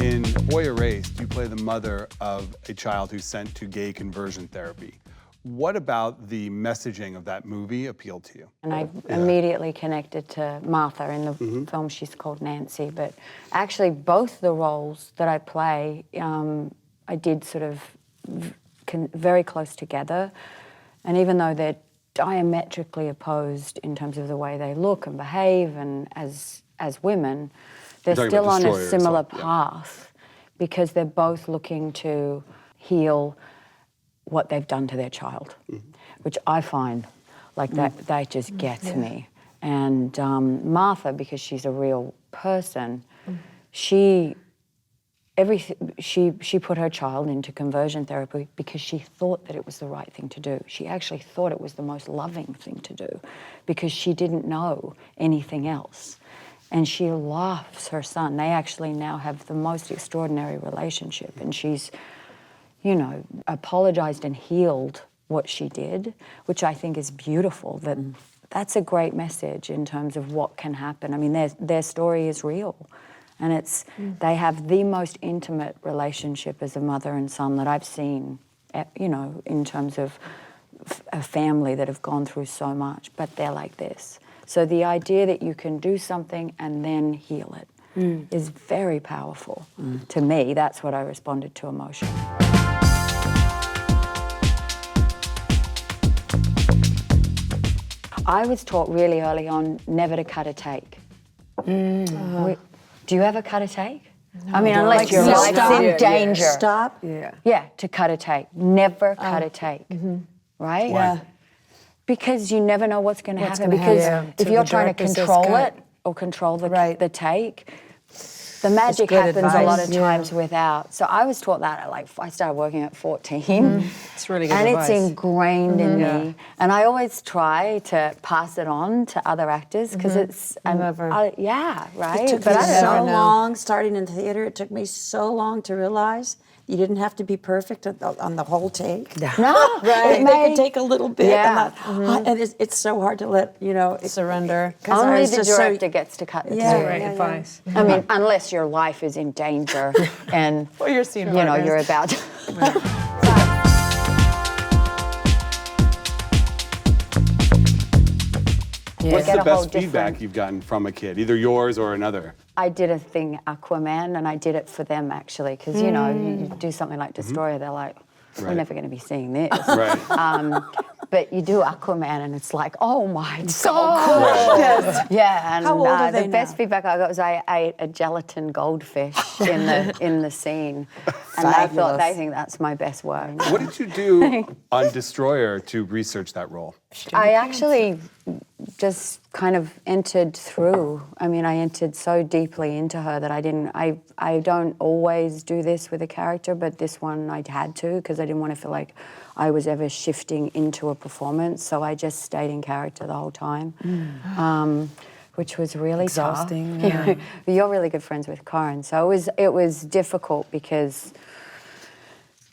In Boy Erased, you play the mother of a child who's sent to gay conversion therapy. What about the messaging of that movie appealed to you? And I immediately connected to Martha. In the film, she's called Nancy. But actually, both the roles that I play, I did sort of very close together. And even though they're diametrically opposed in terms of the way they look and behave and as women, they're still on a similar path because they're both looking to heal what they've done to their child, which I find like that just gets me. And Martha, because she's a real person, she put her child into conversion therapy because she thought that it was the right thing to do. She actually thought it was the most loving thing to do because she didn't know anything else. And she loves her son. They actually now have the most extraordinary relationship. And she's, you know, apologized and healed what she did, which I think is beautiful. That's a great message in terms of what can happen. I mean, their story is real. And they have the most intimate relationship as a mother and son that I've seen, you know, in terms of a family that have gone through so much, but they're like this. So the idea that you can do something and then heal it is very powerful. To me, that's what I responded to emotionally. I was taught really early on never to cut a take. Do you ever cut a take? No. I mean, unless your life's in danger. Stop? Yeah, to cut a take. Never cut a take, right? Why? Because you never know what's going to happen. Because if you're trying to control it or control the take, the magic happens a lot of times without. So I was taught that at I started working at 14. It's really good and advice. It's ingrained in me. And I always try to pass it on to other actors because it's, right? It took me so long, starting in theater, it took me so long to realize you didn't have to be perfect on the whole take. No, right. They could take a little bit. Yeah. And it's so hard to let, surrender. Only the director gets to cut the take. Great advice. I mean, unless your life is in danger and Or you're seeing you're about to. What's the best feedback you've gotten from a kid, either yours or another? I did a thing, Aquaman, and I did it for them actually, because you do something like Destroyer, they're like, we're never going to be seeing this. Right. But you do Aquaman, and it's like, oh my God! Yes. Yeah, and How old are they the best feedback I got was I ate a gelatin goldfish in the scene, and they think that's my best work. What did you do on Destroyer to research that role? I actually just kind of entered through. I mean, I entered so deeply into her that I don't always do this with a character, but this one I had to because I didn't want to feel like I was ever shifting into a performance. So I just stayed in character the whole time, which was really exhausting. tough. Yeah. You're really good friends with Corin, so it was difficult because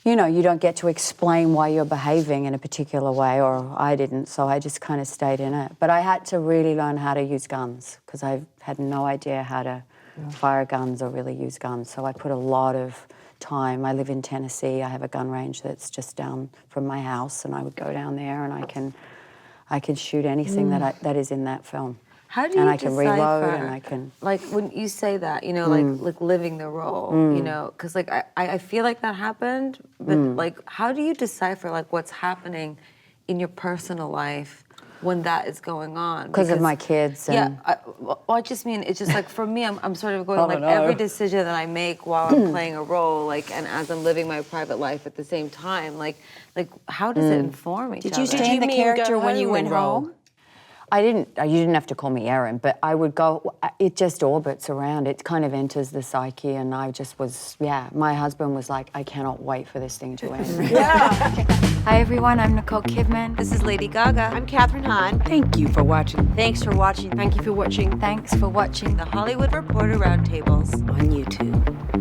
you don't get to explain why you're behaving in a particular way, or I didn't, so I just kind of stayed in it. But I had to really learn how to use guns, because I had no idea how to fire guns or really use guns, so I put a lot of time. I live in Tennessee, I have a gun range that's just down from my house, and I would go down there and I can shoot anything that is in that film. How do you and I can reload, and I can... Like, when you say that, like living the role, because, like, I feel like that happened, but, like, how do you decipher, like, what's happening in your personal life when that is going on? Because of my kids. And I just mean, it's just, like, for me, I'm sort of going, every decision that I make while I'm playing a role, like, and as I'm living my private life at the same time, like how does it inform each other? Did you stay in the character when you went home? You didn't have to call me Erin, but I would go, it just orbits around, it kind of enters the psyche, and I just was, my husband was like, I cannot wait for this thing to end. Hi everyone, I'm Nicole Kidman. This is Lady Gaga. I'm Katherine Hahn. Thank you for watching. Thanks for watching. Thank you for watching. Thanks for watching The Hollywood Reporter Roundtables On YouTube.